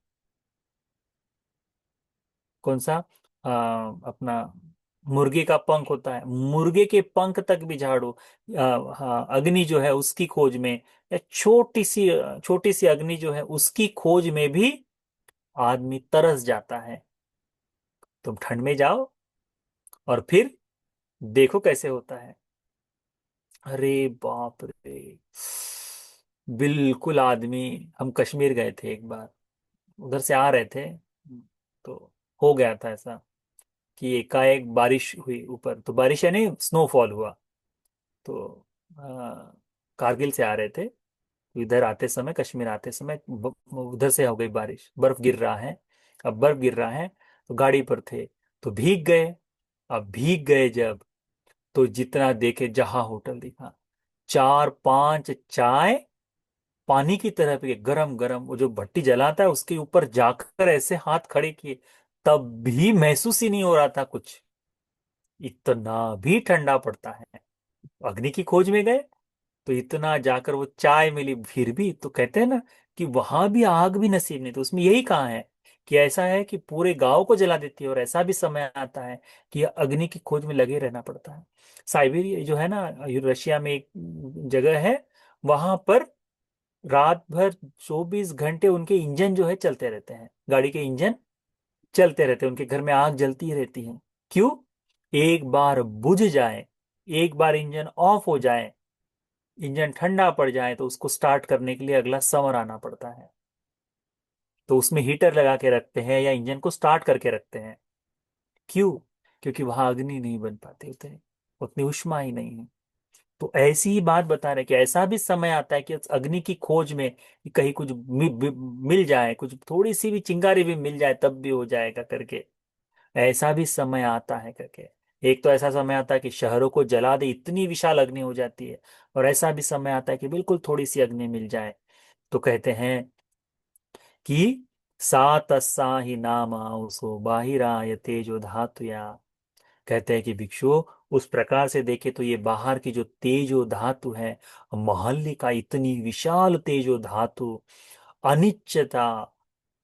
कौन सा, अपना मुर्गे का पंख होता है, मुर्गे के पंख तक भी झाड़ू, हाँ, अग्नि जो है उसकी खोज में, या छोटी सी अग्नि जो है उसकी खोज में भी आदमी तरस जाता है। तुम ठंड में जाओ और फिर देखो कैसे होता है। अरे बाप रे, बिल्कुल आदमी, हम कश्मीर गए थे एक बार, उधर से आ रहे थे, तो हो गया था ऐसा कि एकाएक बारिश हुई ऊपर, तो बारिश यानी स्नोफॉल हुआ। तो आ, कारगिल से आ रहे थे, तो इधर आते समय, कश्मीर आते समय उधर से हो गई बारिश, बर्फ गिर रहा है। अब बर्फ गिर रहा है तो गाड़ी पर थे, तो भीग गए। अब भीग गए जब, तो जितना देखे, जहां होटल दिखा, चार पांच चाय पानी की तरह पिए, गरम गरम, वो जो भट्टी जलाता है उसके ऊपर जाकर ऐसे हाथ खड़े किए, तब भी महसूस ही नहीं हो रहा था कुछ, इतना भी ठंडा पड़ता है। अग्नि की खोज में गए, तो इतना जाकर वो चाय मिली, फिर भी तो कहते हैं ना कि वहां भी आग भी नसीब नहीं, तो उसमें यही कहा है कि ऐसा है कि पूरे गांव को जला देती है, और ऐसा भी समय आता है कि अग्नि की खोज में लगे रहना पड़ता है। साइबेरिया जो है ना, रशिया में एक जगह है, वहां पर रात भर 24 घंटे उनके इंजन जो है चलते रहते हैं, गाड़ी के इंजन चलते रहते हैं, उनके घर में आग जलती ही रहती है। क्यों? एक बार बुझ जाए, एक बार इंजन ऑफ हो जाए, इंजन ठंडा पड़ जाए, तो उसको स्टार्ट करने के लिए अगला समर आना पड़ता है। तो उसमें हीटर लगा के रखते हैं या इंजन को स्टार्ट करके रखते हैं। क्यों? क्योंकि वहां अग्नि नहीं बन पाती, उतने उतनी ऊष्मा ही नहीं है। तो ऐसी ही बात बता रहे कि ऐसा भी समय आता है कि अग्नि की खोज में कि कहीं कुछ मिल जाए, कुछ थोड़ी सी भी चिंगारी भी मिल जाए तब भी हो जाएगा करके, ऐसा भी समय आता है करके। एक तो ऐसा समय आता है कि शहरों को जला दे, इतनी विशाल अग्नि हो जाती है, और ऐसा भी समय आता है कि बिल्कुल थोड़ी सी अग्नि मिल जाए। तो कहते हैं कि सा तस्सा ही नाम उसो बाहिराय तेजो धातुया। कहते हैं कि भिक्षु, उस प्रकार से देखे तो ये बाहर की जो तेजो धातु है, महल्लिका इतनी विशाल तेजो धातु, अनिश्चता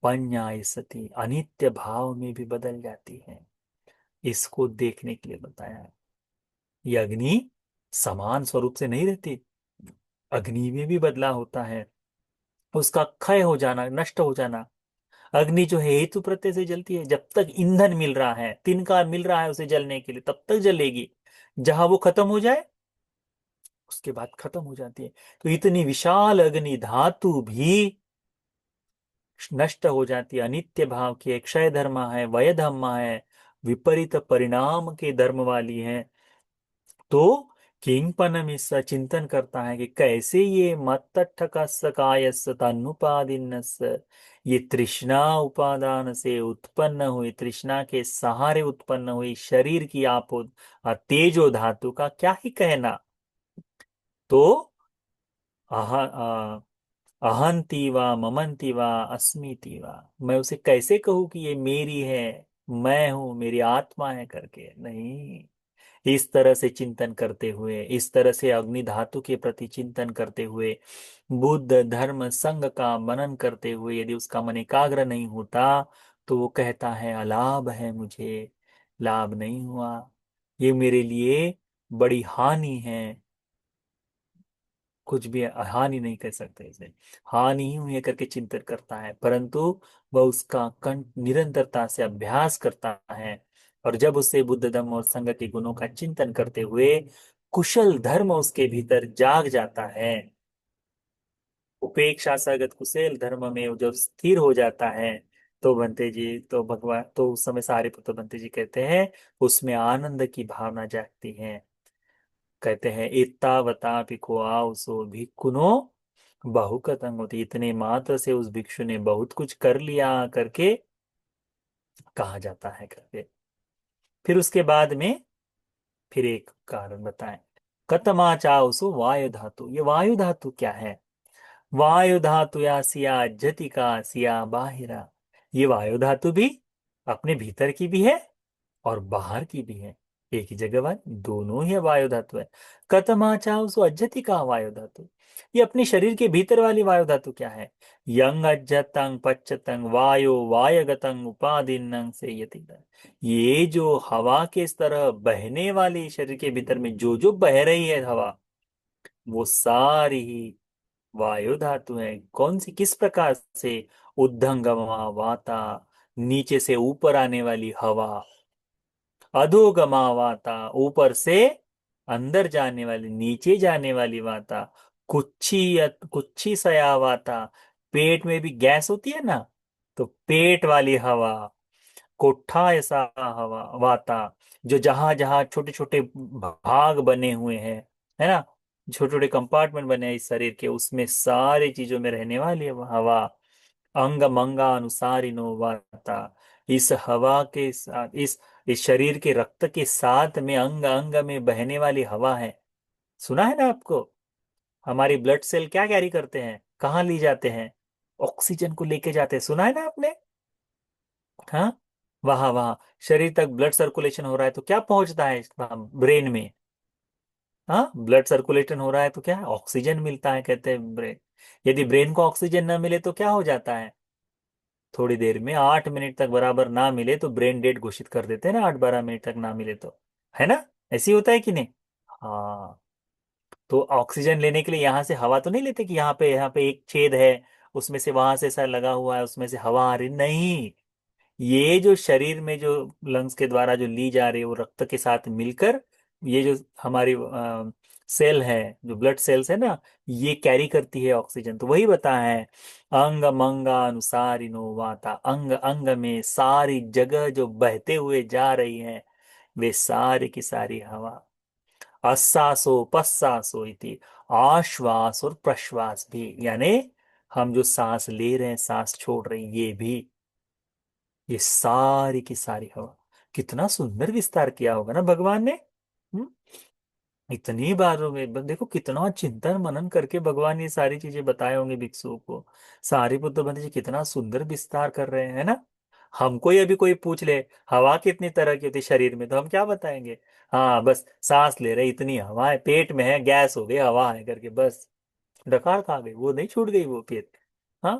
पंयाय सती, अनित्य भाव में भी बदल जाती है। इसको देखने के लिए बताया है। ये अग्नि समान स्वरूप से नहीं रहती, अग्नि में भी बदलाव होता है, उसका क्षय हो जाना, नष्ट हो जाना। अग्नि जो है हेतु प्रत्यय से जलती है, जब तक ईंधन मिल रहा है, तिनका मिल रहा है उसे जलने के लिए, तब तक जलेगी। जहां वो खत्म हो जाए, उसके बाद खत्म हो जाती है। तो इतनी विशाल अग्नि धातु भी नष्ट हो जाती है, अनित्य भाव की है, क्षय धर्म है, वय धर्म है, विपरीत परिणाम के धर्म वाली है। तो किंगपनम इसका चिंतन करता है कि कैसे ये मत्तठकस्य कायस्य तन्नुपादिन्नस्य, ये तृष्णा उपादान से उत्पन्न हुई, तृष्णा के सहारे उत्पन्न हुई शरीर की आपो तेजो धातु का क्या ही कहना। तो अहंती वा ममंती वा अस्मीति वा, मैं उसे कैसे कहूं कि ये मेरी है, मैं हूं, मेरी आत्मा है करके, नहीं। इस तरह से चिंतन करते हुए, इस तरह से अग्नि धातु के प्रति चिंतन करते हुए, बुद्ध धर्म संघ का मनन करते हुए यदि उसका मन एकाग्र नहीं होता, तो वो कहता है अलाभ है मुझे, लाभ नहीं हुआ, ये मेरे लिए बड़ी हानि है। कुछ भी हानि नहीं कह सकते इसे, हानि ही हुई है करके चिंतन करता है, परंतु वह उसका निरंतरता से अभ्यास करता है। और जब उसे बुद्ध धम्म और संघ के गुणों का चिंतन करते हुए कुशल धर्म उसके भीतर जाग जाता है, उपेक्षा सगत कुशल धर्म में वो जब स्थिर हो जाता है, तो बनते जी, तो भगवान, तो उस समय सारिपुत्र बनते जी कहते हैं उसमें आनंद की भावना जागती है। कहते हैं इत्तावता पिको सो भिक्खुनो बहुकतंग होती, इतने मात्र से उस भिक्षु ने बहुत कुछ कर लिया करके कहा जाता है करके। फिर उसके बाद में फिर एक कारण बताएं, कतमा चाउसु वायु धातु। ये वायु धातु क्या है? वायु धातु या सिया जतिका सिया बाहिरा, ये वायु धातु भी अपने भीतर की भी है और बाहर की भी है, एक ही जगह वाली दोनों ही वायु धातु है। कतमा चाहो सो अज्जति का वायु धातु। ये अपने शरीर के भीतर वाली वायु धातु क्या है? यंग अज्जतंग पच्चतंग वायो वायगतंग उपादिन्नंग से यति। ये जो हवा के इस तरह बहने वाली शरीर के भीतर में जो जो बह रही है हवा, वो सारी ही वायु धातु है। कौन सी, किस प्रकार से? ऊर्ध्वगमा वाता, नीचे से ऊपर आने वाली हवा। अधोगमा वाता, ऊपर से अंदर जाने वाली, नीचे जाने वाली वाता। कुच्छी कुच्छी सया वाता, पेट में भी गैस होती है ना, तो पेट वाली हवा। कोठा ऐसा हवा वाता, जो जहां जहां छोटे छोटे भाग बने हुए हैं, है ना, छोटे छोटे कंपार्टमेंट बने हैं इस शरीर के, उसमें सारी चीजों में रहने वाली है वो हवा। अंग मंगा अनुसारिनो वाता, इस हवा के साथ, इस शरीर के रक्त के साथ में अंग अंग में बहने वाली हवा है। सुना है ना आपको? हमारी ब्लड सेल क्या कैरी करते हैं, कहाँ ली जाते हैं? ऑक्सीजन को लेके जाते हैं, सुना है ना आपने? हाँ, वहां वहां शरीर तक ब्लड सर्कुलेशन हो रहा है तो क्या पहुंचता है ब्रेन में? हाँ, ब्लड सर्कुलेशन हो रहा है तो क्या है? ऑक्सीजन मिलता है, कहते हैं ब्रेन। यदि ब्रेन को ऑक्सीजन ना मिले तो क्या हो जाता है? थोड़ी देर में 8 मिनट तक बराबर ना मिले तो ब्रेन डेड घोषित कर देते हैं ना, 8-12 मिनट तक ना मिले तो, है ना? ऐसे ही होता है कि नहीं? हाँ। तो ऑक्सीजन लेने के लिए यहाँ से हवा तो नहीं लेते कि यहाँ पे एक छेद है, उसमें से, वहां से ऐसा लगा हुआ है, उसमें से हवा आ रही नहीं। ये जो शरीर में जो लंग्स के द्वारा जो ली जा रही है वो रक्त के साथ मिलकर, ये जो हमारी सेल है, जो ब्लड सेल्स है ना, ये कैरी करती है ऑक्सीजन। तो वही बता है, अंग मंगा अनुसारिनो वाता, अंग अंग में सारी जगह जो बहते हुए जा रही है, वे सारी की सारी हवा। आश्वासो पश्वासो इति, आश्वास और प्रश्वास भी, यानी हम जो सांस ले रहे हैं, सांस छोड़ रहे हैं, ये भी, ये सारी की सारी हवा। कितना सुंदर विस्तार किया होगा ना भगवान ने। हम्म? इतनी बारों में देखो कितना चिंतन मनन करके भगवान ये सारी चीजें बताए होंगे भिक्षुओं को। सारिपुत्र बंधु जी कितना सुंदर विस्तार कर रहे हैं, है ना? हमको ये भी कोई पूछ ले, हवा कितनी तरह की होती है शरीर में, तो हम क्या बताएंगे? हाँ, बस सांस ले रहे, इतनी हवा है, पेट में है, गैस हो गई, हवा है करके बस डकार खा गई, वो नहीं छूट गई वो फिर। हाँ।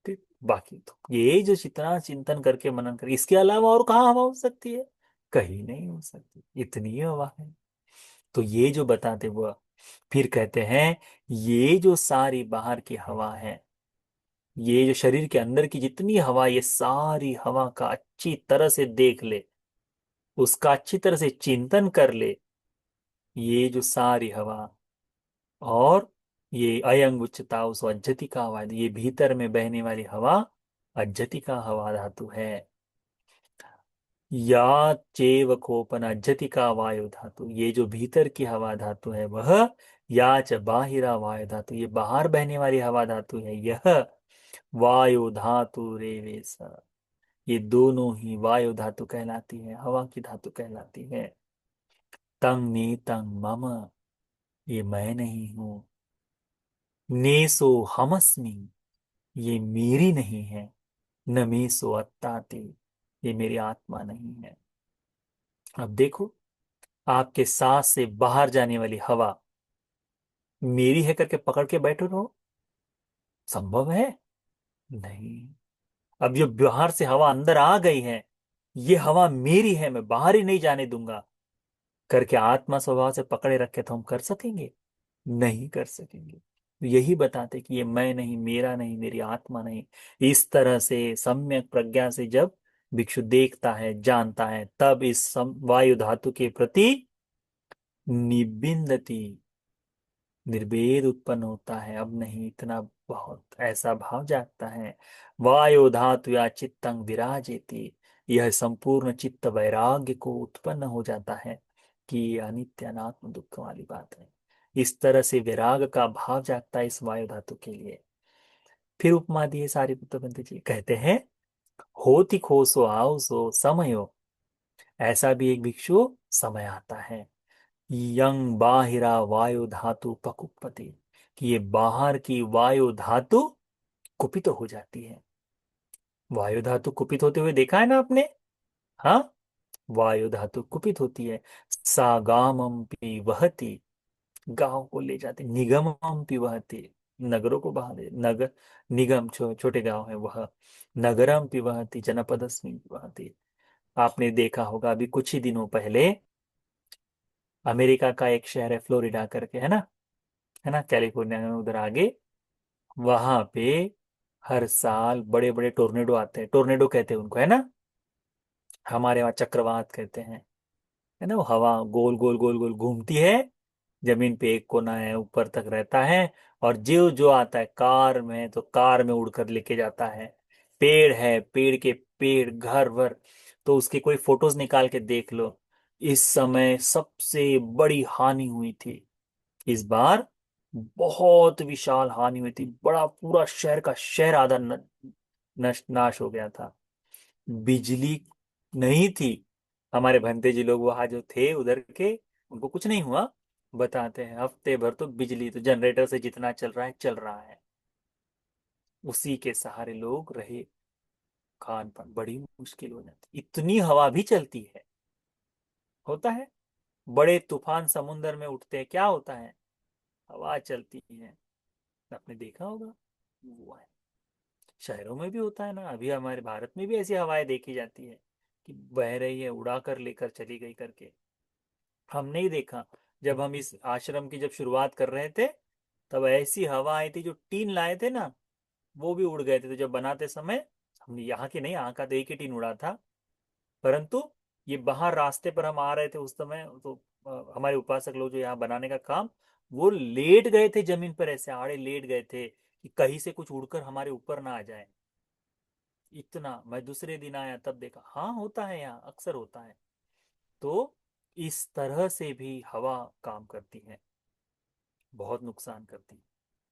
ठीक। बाकी तो ये जो जितना चिंतन करके मनन कर, इसके अलावा और कहाँ हवा हो सकती है? कहीं नहीं हो सकती, इतनी हवा है। तो ये जो बताते वो, फिर कहते हैं, ये जो सारी बाहर की हवा है, ये जो शरीर के अंदर की जितनी हवा, ये सारी हवा का अच्छी तरह से देख ले, उसका अच्छी तरह से चिंतन कर ले। ये जो सारी हवा, और ये अयंग उच्चता उस अज्जति का हवा, ये भीतर में बहने वाली हवा अज्जति का हवा धातु है। या चेव कोपन अज्जति का वायु धातु, ये जो भीतर की हवा धातु है वह, या च बाहिरा वायु धातु, ये बाहर बहने वाली हवा धातु है, यह वायु धातु रेवेश, ये दोनों ही वायु धातु कहलाती है, हवा की धातु कहलाती है। तंग ने तंग मम, ये मैं नहीं हूं। नेसो हमस्मि, ये मेरी नहीं है। न मेसो अत्ताते, ये मेरी आत्मा नहीं है। अब देखो, आपके सांस से बाहर जाने वाली हवा मेरी है करके पकड़ के बैठो रहो, संभव है? नहीं। अब जो बाहर से हवा अंदर आ गई है, ये हवा मेरी है, मैं बाहर ही नहीं जाने दूंगा करके आत्मा स्वभाव से पकड़े रखे तो हम कर सकेंगे? नहीं कर सकेंगे। तो यही बताते कि ये मैं नहीं, मेरा नहीं, मेरी आत्मा नहीं। इस तरह से सम्यक प्रज्ञा से जब भिक्षु देखता है, जानता है, तब इस वायु धातु के प्रति निबिंदती, निर्वेद उत्पन्न होता है। अब नहीं, इतना बहुत ऐसा भाव जागता है। वायो धातु या चित्तंग विराजेति, यह संपूर्ण चित्त वैराग्य को उत्पन्न हो जाता है कि ये अनित्य अनात्म दुख वाली बात है। इस तरह से विराग का भाव जागता है इस वायु धातु के लिए। फिर उपमा दिए सारिपुत्र बंधु जी, कहते हैं, होति खोसो आओ सो समयो, ऐसा भी एक भिक्षु समय आता है। यंग बाहिरा वायु धातु पकुपति, कि ये बाहर की वायु धातु कुपित हो जाती है। वायु धातु कुपित होते हुए देखा है ना आपने? हाँ, वायु धातु कुपित होती है। सागामम पी वहती, गांव को ले जाते। निगमम पी वहती, नगरों को बहा दे। नगर, निगम छोटे गांव है वह। नगरम पी वहती, जनपदस्मिन पी वहती। आपने देखा होगा अभी कुछ ही दिनों पहले, अमेरिका का एक शहर है फ्लोरिडा करके, है ना, कैलिफोर्निया में उधर आगे, वहां पे हर साल बड़े बड़े टोर्नेडो आते हैं। टोर्नेडो कहते हैं उनको, है ना, हमारे वहाँ चक्रवात कहते हैं। है ना, वो हवा गोल गोल गोल गोल घूमती है, जमीन पे एक कोना है ऊपर तक रहता है, और जो जो आता है कार में तो कार में उड़कर लेके जाता है। पेड़ है, पेड़ के पेड़ घर भर, तो उसके कोई फोटोज निकाल के देख लो। इस समय सबसे बड़ी हानि हुई थी इस बार, बहुत विशाल हानि हुई थी। बड़ा पूरा शहर का शहर आधा नष्ट नाश हो गया था। बिजली नहीं थी। हमारे भंते जी लोग वहां जो थे उधर के, उनको कुछ नहीं हुआ। बताते हैं हफ्ते भर तो बिजली तो जनरेटर से जितना चल रहा है चल रहा है, उसी के सहारे लोग रहे। खान पान बड़ी मुश्किल हो जाती, इतनी हवा भी चलती है। होता है, बड़े तूफान समुन्द्र में उठते हैं, क्या होता है? हवा चलती है। आपने देखा होगा, वो है। शहरों में भी होता है ना, अभी हमारे भारत में भी ऐसी हवाएं देखी जाती है कि बह रही है, उड़ा कर लेकर चली गई करके। हम नहीं देखा, जब हम इस आश्रम की जब शुरुआत कर रहे थे, तब ऐसी हवा आई थी, जो टीन लाए थे ना, वो भी उड़ गए थे। तो जब बनाते समय, हमने यहाँ की नहीं, यहाँ का तो एक ही टीन उड़ा था, परंतु ये बाहर रास्ते पर हम आ रहे थे उस समय, तो हमारे उपासक लोग जो यहाँ बनाने का काम, वो लेट गए थे जमीन पर, ऐसे आड़े लेट गए थे कि कहीं से कुछ उड़कर हमारे ऊपर ना आ जाए। इतना, मैं दूसरे दिन आया तब देखा, हाँ होता है, यहाँ अक्सर होता है। तो इस तरह से भी हवा काम करती है, बहुत नुकसान करती है।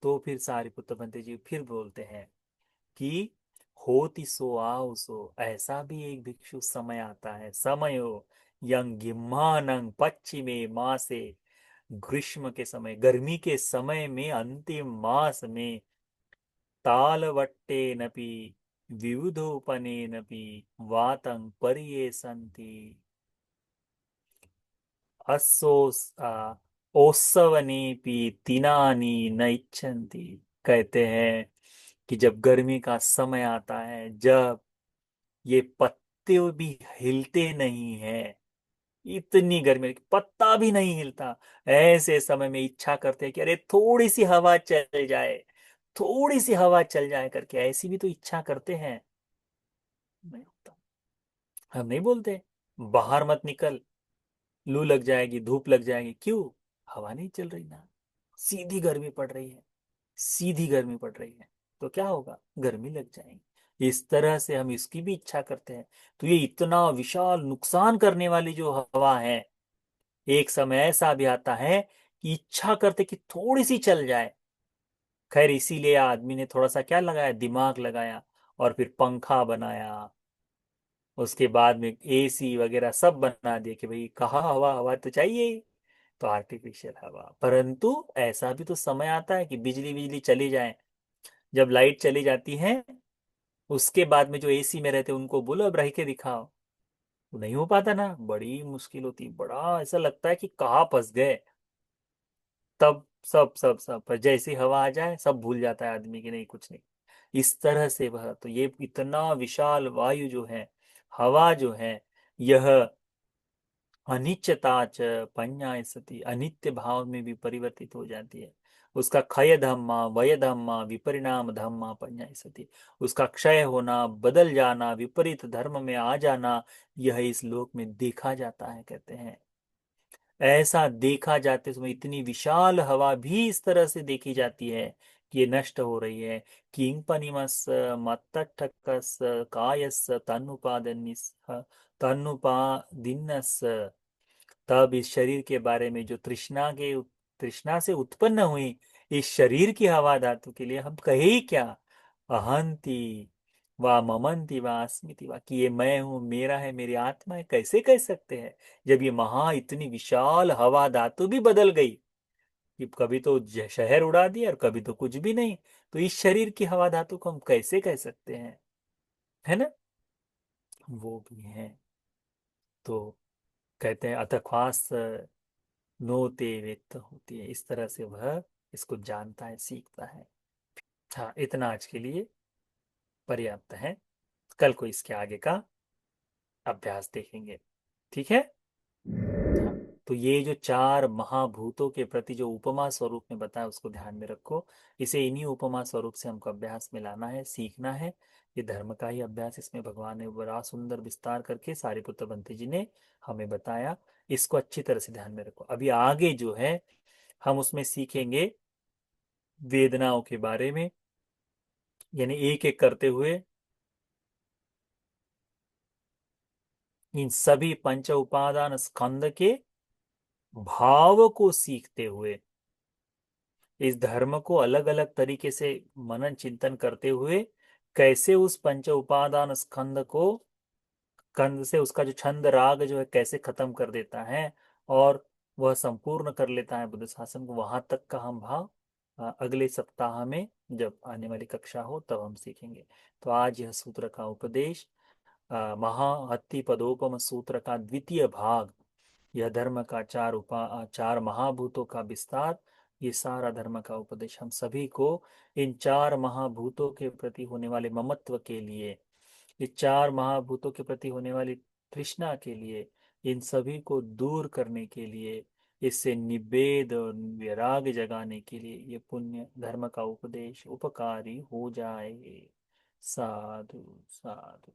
तो फिर सारिपुत्र बंते जी फिर बोलते हैं कि होति सो आओ सो, ऐसा भी एक भिक्षु समय आता है। समयो यंगिम्हानंग पश्चिमे मासे, ग्रीष्म के समय, गर्मी के समय में, अंतिम मास में, तालवट्टेनपि विविधोपनेनपि वातं पर्येसन्ति, अस्सोस ओस्सवनेपि तिनानि न इच्छन्ति। कहते हैं कि जब गर्मी का समय आता है, जब ये पत्ते भी हिलते नहीं है, इतनी गर्मी पत्ता भी नहीं हिलता, ऐसे समय में इच्छा करते हैं कि अरे थोड़ी सी हवा चल जाए, थोड़ी सी हवा चल जाए करके, ऐसी भी तो इच्छा करते हैं। नहीं होता। हम नहीं बोलते बाहर मत निकल, लू लग जाएगी, धूप लग जाएगी, क्यों? हवा नहीं चल रही ना, सीधी गर्मी पड़ रही है, सीधी गर्मी पड़ रही है, तो क्या होगा? गर्मी लग जाएगी। इस तरह से हम इसकी भी इच्छा करते हैं। तो ये इतना विशाल नुकसान करने वाली जो हवा है, एक समय ऐसा भी आता है कि इच्छा करते कि थोड़ी सी चल जाए। खैर, इसीलिए आदमी ने थोड़ा सा क्या लगाया, दिमाग लगाया, और फिर पंखा बनाया, उसके बाद में एसी वगैरह सब बना दिया कि भाई कहाँ हवा, हवा तो चाहिए ही, तो आर्टिफिशियल हवा। परंतु ऐसा भी तो समय आता है कि बिजली बिजली चली जाए। जब लाइट चली जाती है, उसके बाद में जो एसी में रहते हैं उनको बोलो अब रह के दिखाओ, तो नहीं हो पाता ना, बड़ी मुश्किल होती, बड़ा ऐसा लगता है कि कहाँ फंस गए। तब सब पर जैसी हवा आ जाए सब भूल जाता है आदमी की, नहीं कुछ नहीं। इस तरह से वह, तो ये इतना विशाल वायु जो है, हवा जो है, यह अनित्यता च पंजाय सती, अनित्य भाव में भी परिवर्तित हो जाती है। उसका क्षय धम्मा वय धम्मा विपरिणाम धम्मा पंजाय सती, उसका क्षय होना, बदल जाना, विपरीत धर्म में आ जाना, यह इस लोक में देखा जाता है, कहते हैं। ऐसा देखा जाते समय इतनी विशाल हवा भी इस तरह से देखी जाती है कि ये नष्ट हो रही है। किंग पनिमस मत्तठकस कायस तन्नुपादनिस तन्नुपादिन्नस, तब इस शरीर के बारे में, जो तृष्णा से उत्पन्न हुई इस शरीर की हवा धातु के लिए हम कहे ही क्या? अहंति वा ममंति वा अस्मिति वा, कि ये मैं हूं, मेरा है, मेरी आत्मा है, कैसे कह सकते हैं? जब ये इतनी विशाल हवा धातु भी बदल गई, कि कभी तो शहर उड़ा दिया और कभी तो कुछ भी नहीं, तो इस शरीर की हवा धातु को हम कैसे कह सकते हैं? है ना, वो भी है। तो कहते हैं अतः नो ते वेत्त होती है, इस तरह से वह इसको जानता है, सीखता है। हाँ, इतना आज के लिए पर्याप्त है। कल को इसके आगे का अभ्यास देखेंगे। ठीक है। हाँ, तो ये जो चार महाभूतों के प्रति जो उपमा स्वरूप में बताया उसको ध्यान में रखो। इसे इन्हीं उपमा स्वरूप से हमको अभ्यास में लाना है, सीखना है। ये धर्म का ही अभ्यास इसमें भगवान ने बड़ा सुंदर विस्तार करके सारिपुत्र बंती जी ने हमें बताया। इसको अच्छी तरह से ध्यान में रखो। अभी आगे जो है हम उसमें सीखेंगे वेदनाओं के बारे में, यानी एक एक करते हुए इन सभी पंच उपादान स्कंद के भाव को सीखते हुए, इस धर्म को अलग अलग तरीके से मनन चिंतन करते हुए कैसे उस पंच उपादान स्कंद को, कंद से उसका जो छंद राग जो है कैसे खत्म कर देता है और वह संपूर्ण कर लेता है बुद्ध शासन को, वहां तक का हम भाव अगले सप्ताह में जब आने वाली कक्षा हो तब हम सीखेंगे। तो आज यह सूत्र का उपदेश, महाहत्ति पदोपम सूत्र का द्वितीय भाग, यह धर्म का चार महाभूतों का विस्तार, ये सारा धर्म का उपदेश हम सभी को इन चार महाभूतों के प्रति होने वाले ममत्व के लिए, ये चार महाभूतों के प्रति होने वाली तृष्णा के लिए, इन सभी को दूर करने के लिए, इससे निवेद और वैराग्य जगाने के लिए ये पुण्य धर्म का उपदेश उपकारी हो जाए। साधु साधु।